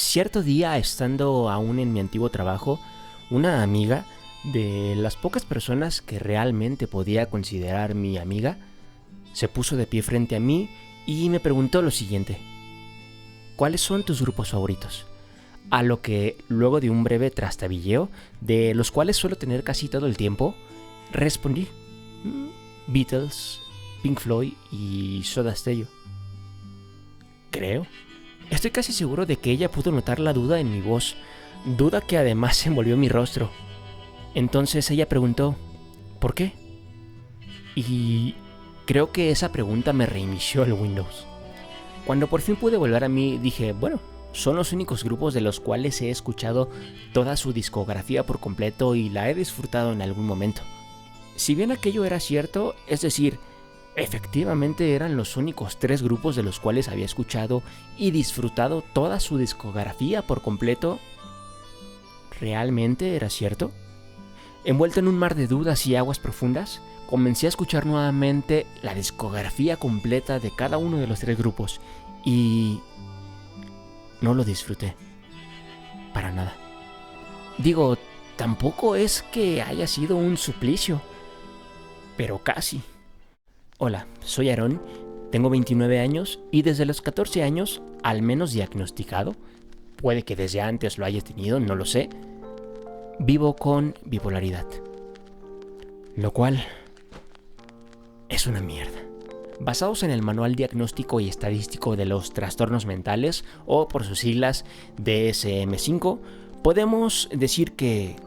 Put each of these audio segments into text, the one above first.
Cierto día, estando aún en mi antiguo trabajo, una amiga, de las pocas personas que realmente podía considerar mi amiga, se puso de pie frente a mí y me preguntó lo siguiente: ¿cuáles son tus grupos favoritos? A lo que, luego de un breve trastabilleo, de los cuales suelo tener casi todo el tiempo, respondí: Beatles, Pink Floyd y Soda Stereo. Creo. Estoy casi seguro de que ella pudo notar la duda en mi voz, duda que además envolvió mi rostro. Entonces ella preguntó: ¿por qué? Y creo que esa pregunta me reinició el Windows. Cuando por fin pude volver a mí, dije, bueno, son los únicos grupos de los cuales he escuchado toda su discografía por completo y la he disfrutado en algún momento. Si bien aquello era cierto, es decir, efectivamente eran los únicos 3 grupos de los cuales había escuchado y disfrutado toda su discografía por completo, ¿realmente era cierto? Envuelto en un mar de dudas y aguas profundas, comencé a escuchar nuevamente la discografía completa de cada uno de los 3 grupos y no lo disfruté. Para nada. Digo, tampoco es que haya sido un suplicio, pero casi. Hola, soy Aarón, tengo 29 años y desde los 14 años, al menos diagnosticado, puede que desde antes lo haya tenido, no lo sé, vivo con bipolaridad. Lo cual es una mierda. Basados en el Manual Diagnóstico y Estadístico de los Trastornos Mentales, o por sus siglas DSM-5, podemos decir que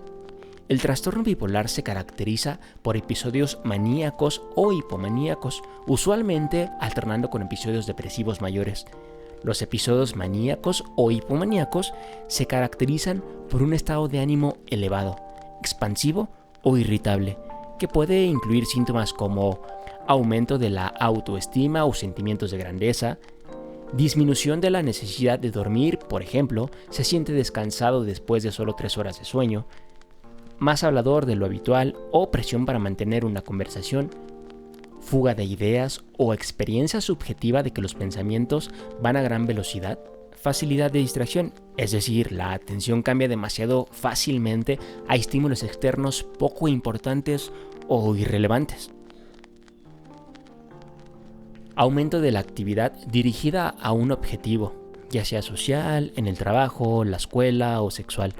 el trastorno bipolar se caracteriza por episodios maníacos o hipomaníacos, usualmente alternando con episodios depresivos mayores. Los episodios maníacos o hipomaníacos se caracterizan por un estado de ánimo elevado, expansivo o irritable, que puede incluir síntomas como aumento de la autoestima o sentimientos de grandeza, disminución de la necesidad de dormir, por ejemplo, se siente descansado después de solo 3 horas de sueño, más hablador de lo habitual o presión para mantener una conversación, fuga de ideas o experiencia subjetiva de que los pensamientos van a gran velocidad, facilidad de distracción, es decir, la atención cambia demasiado fácilmente a estímulos externos poco importantes o irrelevantes. Aumento de la actividad dirigida a un objetivo, ya sea social, en el trabajo, la escuela o sexual.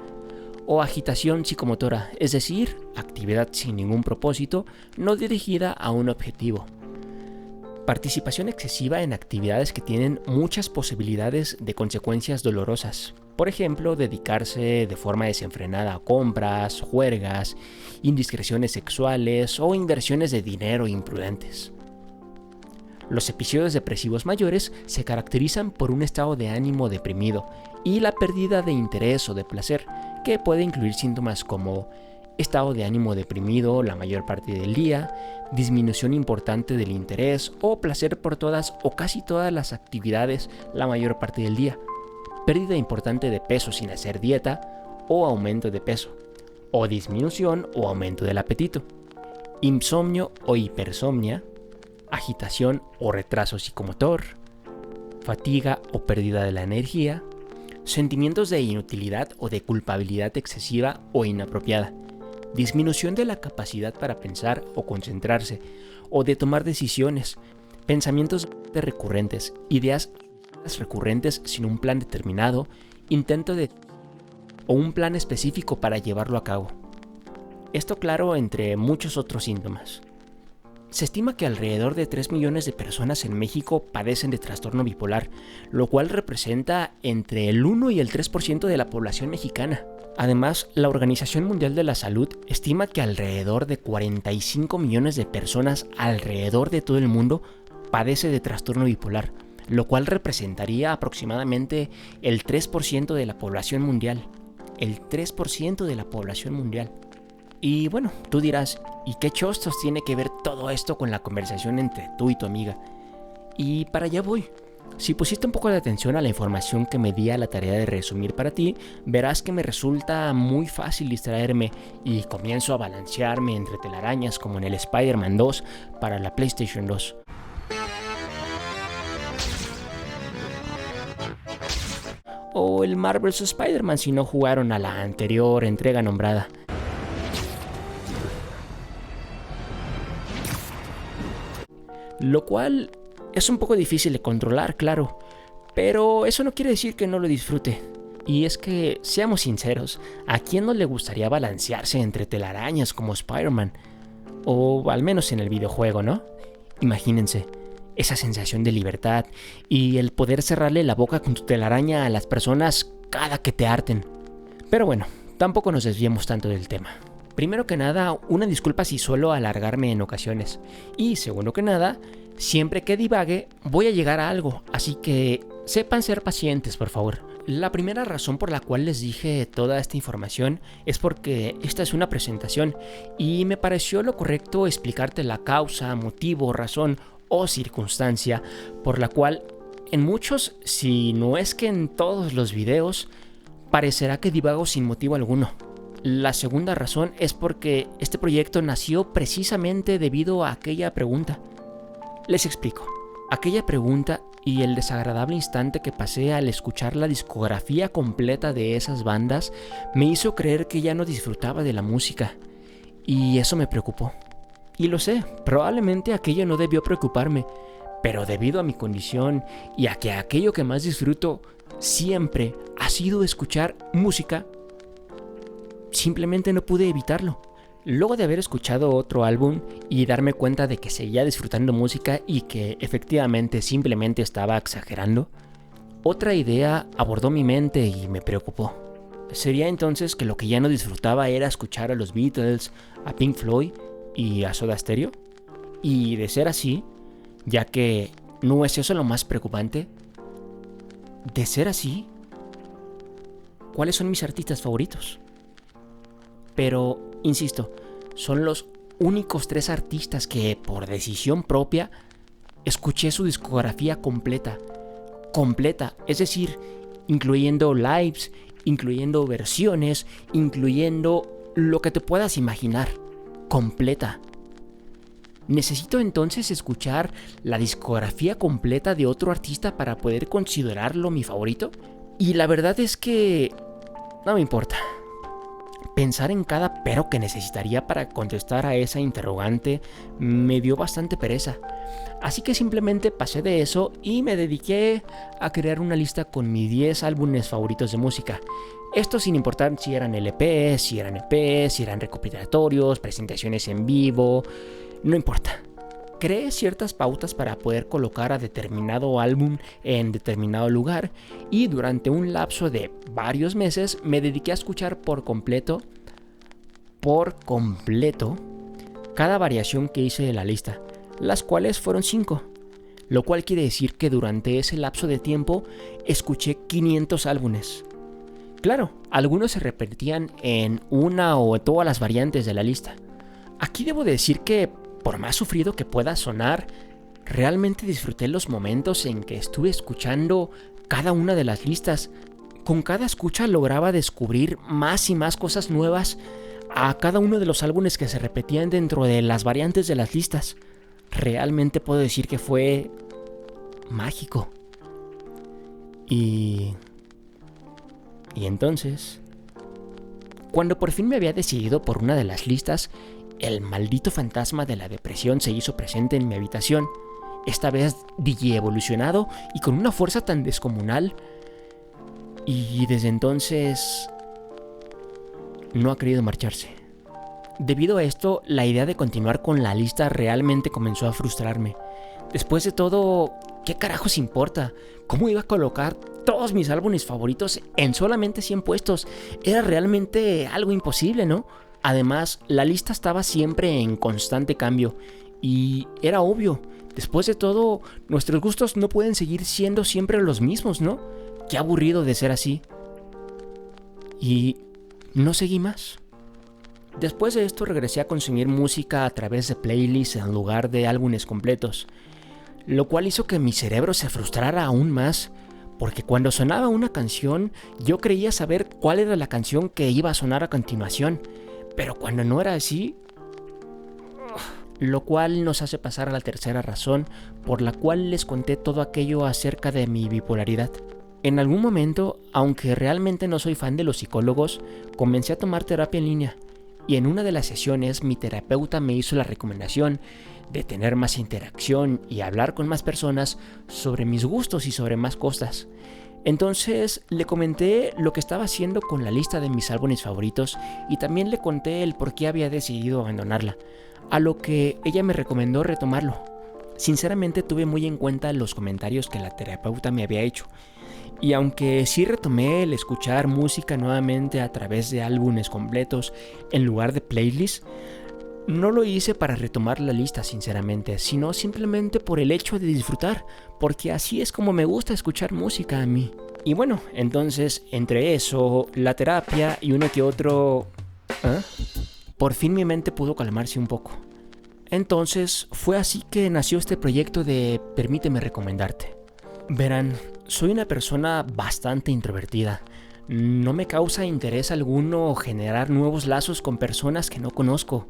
O agitación psicomotora, es decir, actividad sin ningún propósito, no dirigida a un objetivo. Participación excesiva en actividades que tienen muchas posibilidades de consecuencias dolorosas. Por ejemplo, dedicarse de forma desenfrenada a compras, juergas, indiscreciones sexuales o inversiones de dinero imprudentes. Los episodios depresivos mayores se caracterizan por un estado de ánimo deprimido y la pérdida de interés o de placer, que puede incluir síntomas como estado de ánimo deprimido la mayor parte del día, disminución importante del interés o placer por todas o casi todas las actividades la mayor parte del día, pérdida importante de peso sin hacer dieta o aumento de peso, o disminución o aumento del apetito, insomnio o hipersomnia, agitación o retraso psicomotor, fatiga o pérdida de la energía, sentimientos de inutilidad o de culpabilidad excesiva o inapropiada, disminución de la capacidad para pensar o concentrarse o de tomar decisiones, pensamientos recurrentes, ideas recurrentes sin un plan determinado, intento de o un plan específico para llevarlo a cabo. Esto claro entre muchos otros síntomas. Se estima que alrededor de 3 millones de personas en México padecen de trastorno bipolar, lo cual representa entre el 1 y el 3% de la población mexicana. Además, la Organización Mundial de la Salud estima que alrededor de 45 millones de personas alrededor de todo el mundo padece de trastorno bipolar, lo cual representaría aproximadamente el 3% de la población mundial. El 3% de la población mundial. Y bueno, tú dirás, ¿y qué chostos tiene que ver todo esto con la conversación entre tú y tu amiga? Y para allá voy. Si pusiste un poco de atención a la información que me di a la tarea de resumir para ti, verás que me resulta muy fácil distraerme y comienzo a balancearme entre telarañas como en el Spider-Man 2 para la PlayStation 2. o el Marvel's Spider-Man si no jugaron a la anterior entrega nombrada. Lo cual es un poco difícil de controlar, claro, pero eso no quiere decir que no lo disfrute. Y es que, seamos sinceros, ¿a quién no le gustaría balancearse entre telarañas como Spider-Man? O al menos en el videojuego, ¿no? Imagínense, esa sensación de libertad y el poder cerrarle la boca con tu telaraña a las personas cada que te harten. Pero bueno, tampoco nos desviemos tanto del tema. Primero que nada, una disculpa si suelo alargarme en ocasiones. Y segundo que nada, siempre que divague voy a llegar a algo, así que sepan ser pacientes, por favor. La primera razón por la cual les dije toda esta información es porque esta es una presentación y me pareció lo correcto explicarte la causa, motivo, razón o circunstancia por la cual en muchos, si no es que en todos los videos, parecerá que divago sin motivo alguno. La segunda razón es porque este proyecto nació precisamente debido a aquella pregunta. Les explico. Aquella pregunta y el desagradable instante que pasé al escuchar la discografía completa de esas bandas me hizo creer que ya no disfrutaba de la música. Y eso me preocupó. Y lo sé, probablemente aquello no debió preocuparme, pero debido a mi condición y a que aquello que más disfruto siempre ha sido escuchar música, simplemente no pude evitarlo. Luego de haber escuchado otro álbum y darme cuenta de que seguía disfrutando música y que efectivamente simplemente estaba exagerando, otra idea abordó mi mente y me preocupó. ¿Sería entonces que lo que ya no disfrutaba era escuchar a los Beatles, a Pink Floyd y a Soda Stereo? Y de ser así, ya que ¿no es eso lo más preocupante? De ser así, ¿cuáles son mis artistas favoritos? Pero, insisto, son los únicos 3 artistas que, por decisión propia, escuché su discografía completa, es decir, incluyendo lives, incluyendo versiones, incluyendo lo que te puedas imaginar, completa. ¿Necesito entonces escuchar la discografía completa de otro artista para poder considerarlo mi favorito? Y la verdad es que no me importa. Pensar en cada pero que necesitaría para contestar a esa interrogante me dio bastante pereza. Así que simplemente pasé de eso y me dediqué a crear una lista con mis 10 álbumes favoritos de música. Esto sin importar si eran LPs, si eran EPs, si eran recopilatorios, presentaciones en vivo, no importa. Creé ciertas pautas para poder colocar a determinado álbum en determinado lugar y durante un lapso de varios meses me dediqué a escuchar por completo cada variación que hice de la lista, las cuales fueron 5, lo cual quiere decir que durante ese lapso de tiempo escuché 500 álbumes. Claro, algunos se repetían en una o todas las variantes de la lista. Aquí debo decir que, por más sufrido que pueda sonar, realmente disfruté los momentos en que estuve escuchando cada una de las listas. Con cada escucha lograba descubrir más y más cosas nuevas a cada uno de los álbumes que se repetían dentro de las variantes de las listas. Realmente puedo decir que fue mágico. Y entonces, cuando por fin me había decidido por una de las listas, el maldito fantasma de la depresión se hizo presente en mi habitación, esta vez digievolucionado y con una fuerza tan descomunal. Y desde entonces no ha querido marcharse. Debido a esto, la idea de continuar con la lista realmente comenzó a frustrarme. Después de todo, ¿qué carajos importa? ¿Cómo iba a colocar todos mis álbumes favoritos en solamente 100 puestos? Era realmente algo imposible, ¿no? Además, la lista estaba siempre en constante cambio y era obvio. Después de todo, nuestros gustos no pueden seguir siendo siempre los mismos, ¿no? Qué aburrido de ser así. Y no seguí más. Después de esto regresé a consumir música a través de playlists en lugar de álbumes completos, lo cual hizo que mi cerebro se frustrara aún más, porque cuando sonaba una canción yo creía saber cuál era la canción que iba a sonar a continuación, pero cuando no era así, lo cual nos hace pasar a la tercera razón por la cual les conté todo aquello acerca de mi bipolaridad. En algún momento, aunque realmente no soy fan de los psicólogos, comencé a tomar terapia en línea y en una de las sesiones mi terapeuta me hizo la recomendación de tener más interacción y hablar con más personas sobre mis gustos y sobre más cosas. Entonces le comenté lo que estaba haciendo con la lista de mis álbumes favoritos y también le conté el por qué había decidido abandonarla, a lo que ella me recomendó retomarlo. Sinceramente tuve muy en cuenta los comentarios que la terapeuta me había hecho. Y aunque sí retomé el escuchar música nuevamente a través de álbumes completos en lugar de playlists, no lo hice para retomar la lista sinceramente, sino simplemente por el hecho de disfrutar, porque así es como me gusta escuchar música a mí. Y bueno, entonces entre eso, la terapia y uno que otro... por fin mi mente pudo calmarse un poco. Entonces fue así que nació este proyecto de Permíteme recomendarte. Verán, soy una persona bastante introvertida. No me causa interés alguno generar nuevos lazos con personas que no conozco.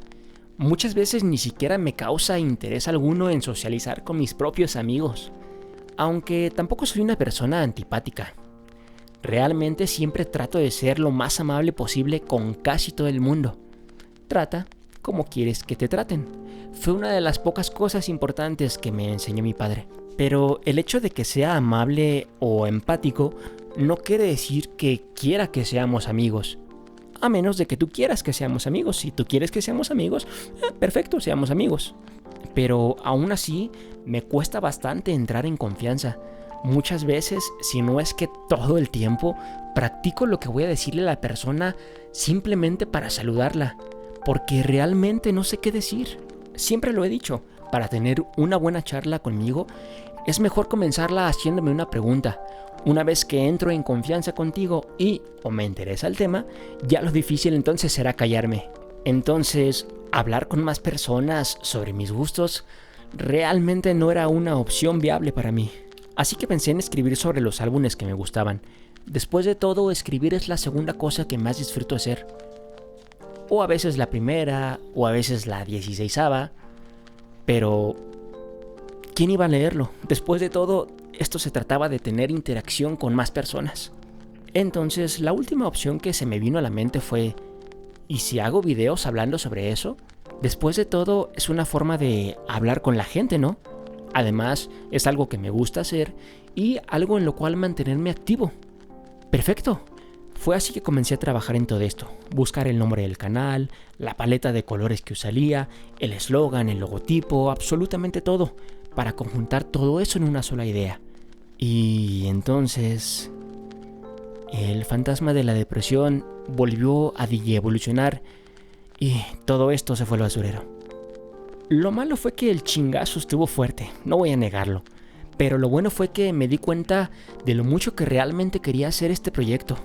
Muchas veces ni siquiera me causa interés alguno en socializar con mis propios amigos. Aunque tampoco soy una persona antipática. Realmente siempre trato de ser lo más amable posible con casi todo el mundo. Trata como quieres que te traten. Fue una de las pocas cosas importantes que me enseñó mi padre. Pero el hecho de que sea amable o empático no quiere decir que quiera que seamos amigos. A menos de que tú quieras que seamos amigos. Si tú quieres que seamos amigos, perfecto, seamos amigos. Pero aún así, me cuesta bastante entrar en confianza. Muchas veces, si no es que todo el tiempo, practico lo que voy a decirle a la persona simplemente para saludarla. Porque realmente no sé qué decir. Siempre lo he dicho, para tener una buena charla conmigo, es mejor comenzarla haciéndome una pregunta. Una vez que entro en confianza contigo y o me interesa el tema, ya lo difícil entonces será callarme. Entonces, hablar con más personas sobre mis gustos realmente no era una opción viable para mí. Así que pensé en escribir sobre los álbumes que me gustaban. Después de todo, escribir es la segunda cosa que más disfruto hacer. O a veces la primera, o a veces la 16ª. Pero ¿quién iba a leerlo? Después de todo, esto se trataba de tener interacción con más personas. Entonces, la última opción que se me vino a la mente fue: ¿y si hago videos hablando sobre eso? Después de todo, es una forma de hablar con la gente, ¿no? Además, es algo que me gusta hacer y algo en lo cual mantenerme activo. ¡Perfecto! Fue así que comencé a trabajar en todo esto, buscar el nombre del canal, la paleta de colores que usaría, el eslogan, el logotipo, absolutamente todo, para conjuntar todo eso en una sola idea. Y entonces, el fantasma de la depresión volvió a evolucionar y todo esto se fue al basurero. Lo malo fue que el chingazo estuvo fuerte, no voy a negarlo, pero lo bueno fue que me di cuenta de lo mucho que realmente quería hacer este proyecto.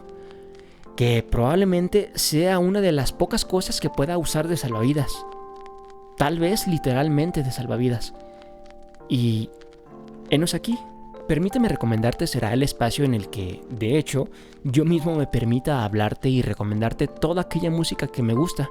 Que probablemente sea una de las pocas cosas que pueda usar de salvavidas. Tal vez literalmente de salvavidas. Y enos aquí. Permíteme recomendarte será el espacio en el que, de hecho, yo mismo me permita hablarte y recomendarte toda aquella música que me gusta.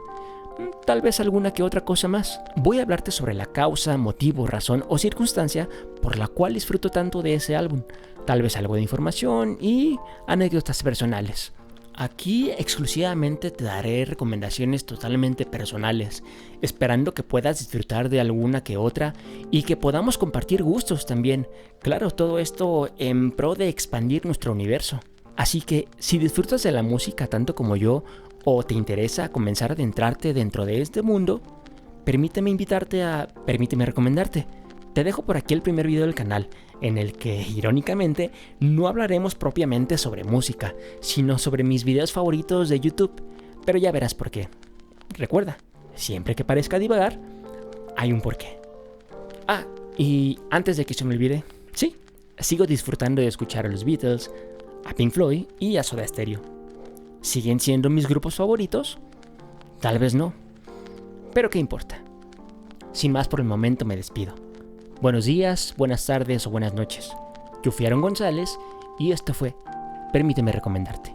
Tal vez alguna que otra cosa más. Voy a hablarte sobre la causa, motivo, razón o circunstancia por la cual disfruto tanto de ese álbum. Tal vez algo de información y anécdotas personales. Aquí exclusivamente te daré recomendaciones totalmente personales, esperando que puedas disfrutar de alguna que otra y que podamos compartir gustos también. Claro, todo esto en pro de expandir nuestro universo. Así que si disfrutas de la música tanto como yo o te interesa comenzar a adentrarte dentro de este mundo, permíteme recomendarte. Te dejo por aquí el primer video del canal, en el que, irónicamente, no hablaremos propiamente sobre música, sino sobre mis videos favoritos de YouTube, pero ya verás por qué. Recuerda, siempre que parezca divagar, hay un porqué. Y antes de que se me olvide, sí, sigo disfrutando de escuchar a los Beatles, a Pink Floyd y a Soda Stereo. ¿Siguen siendo mis grupos favoritos? Tal vez no, pero ¿qué importa? Sin más por el momento me despido. Buenos días, buenas tardes o buenas noches. Yo fui Aaron González y esto fue Permíteme recomendarte.